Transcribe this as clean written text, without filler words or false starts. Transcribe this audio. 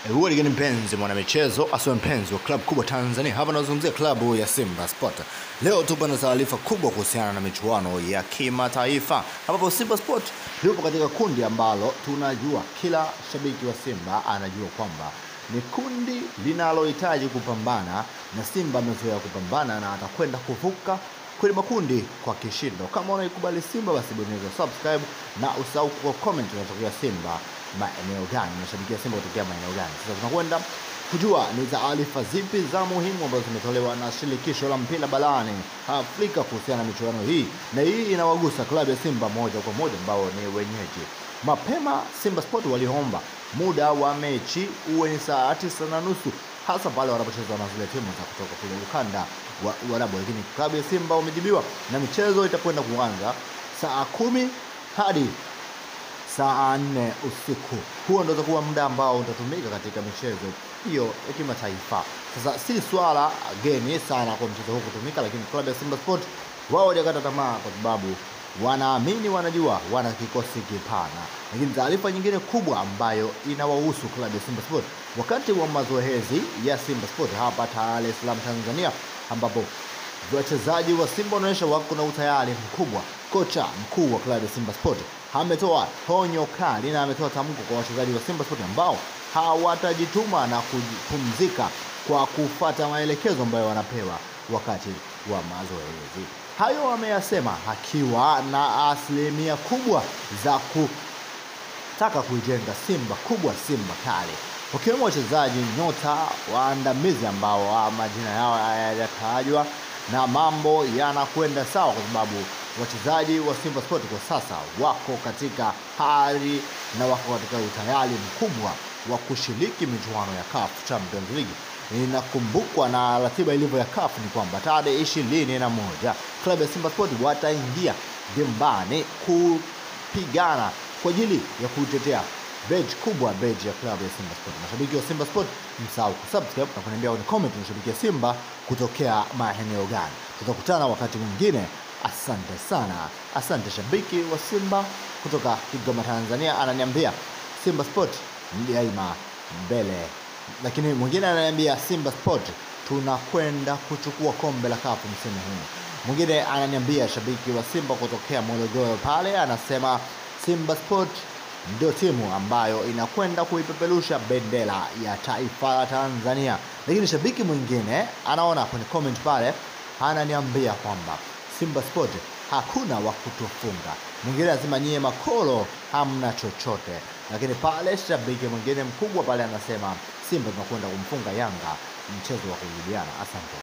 Huwa ni mpenzi mwana michezo, aswa mpenzi wa klabu kubwa Tanzania. Hapa nazungumzia klabu ya Simba Sport. Leo tupo na taarifa kubwa kuhusiana na michuano ya kimataifa, ambapo Simba Sport yupo katika kundi ambalo tunajua kila shabiki wa Simba anajua kwamba ni kundi linalohitaji kupambana, na Simba amezoea kupambana na atakwenda kuvuka kwenye makundi kwa kishindo. Kama unaikubali Simba, basi bonyeza subscribe na usahau kwa comment unatokea Simba maeneo gani, unashabikia Simba kutokea maeneo gani. Sasa tunakwenda kujua ni taarifa zipi za muhimu ambazo zimetolewa na shirikisho la mpira barani Afrika kuhusiana na michuano hii, na hii inawagusa klabu ya Simba moja kwa moja ambao ni wenyeji. Mapema Simba Sport waliomba muda wa mechi uwe ni saa 9:30, hasa pale wanapocheza na zile timu za kutoka kule ukanda wa Uarabu, lakini klabu ya Simba wamejibiwa na michezo itakwenda kuanza saa 10 hadi saa 4 usiku. Huo ndio utakuwa muda ambao utatumika katika michezo hiyo ya kimataifa. Sasa si swala geni sana kwa mchezo huu kutumika, lakini klabu ya Simba Sport wao hawajakata tamaa, kwa sababu wanaamini, wanajua wana kikosi kipana. Lakini taarifa nyingine kubwa ambayo inawahusu klabu ya Simba Sport, wakati wa mazoezi ya Simba Sport hapa Dar es Salaam Tanzania, ambapo wachezaji wa Simba wanaonyesha wako na utayari mkubwa. Kocha mkuu wa klabu ya Simba Sport ametoa onyo kali na ametoa tamko kwa wachezaji wa Simba Sport ambao hawatajituma na kupumzika kwa kufuata maelekezo ambayo wanapewa wakati wa mazoezi. Hayo ameyasema akiwa na asilimia kubwa za kutaka kuijenga Simba kubwa, Simba kali, wakiwemo wachezaji nyota waandamizi ambao majina yao hayajatajwa, na mambo yanakwenda sawa kwa sababu wachezaji wa Simba Sport kwa sasa wako katika hali na wako katika utayari mkubwa wa kushiriki michuano ya CAF Champions League. Inakumbukwa na ratiba ilivyo ya CAF ni kwamba tarehe 21 klabu ya Simba Sport wataingia dimbani kupigana kwa ajili ya kutetea badge kubwa, badge ya klabu ya Simba Sport. Mashabiki wa Simba Sport, msahau kusubscribe na kuniambia kwenye comment unashabikia Simba kutokea maeneo gani. Tutakutana wakati mwingine. Asante sana. Asante shabiki wa Simba kutoka Kigoma Tanzania, ananiambia Simba Sport daima mbele. Lakini mwingine ananiambia Simba Sport tunakwenda kuchukua kombe la CAF msimu huu. Mwingine ananiambia shabiki wa Simba kutokea Morogoro pale, anasema Simba Sport ndio timu ambayo inakwenda kuipeperusha bendera ya taifa la Tanzania. Lakini shabiki mwingine anaona kwenye comment pale, ananiambia kwamba Simba Sport hakuna wa kutufunga. Mwingine lazima nyie makolo hamna chochote. Lakini pale shabiki mwingine mkubwa pale anasema Simba tunakwenda kumfunga Yanga mchezo wa kujibiana. Asante.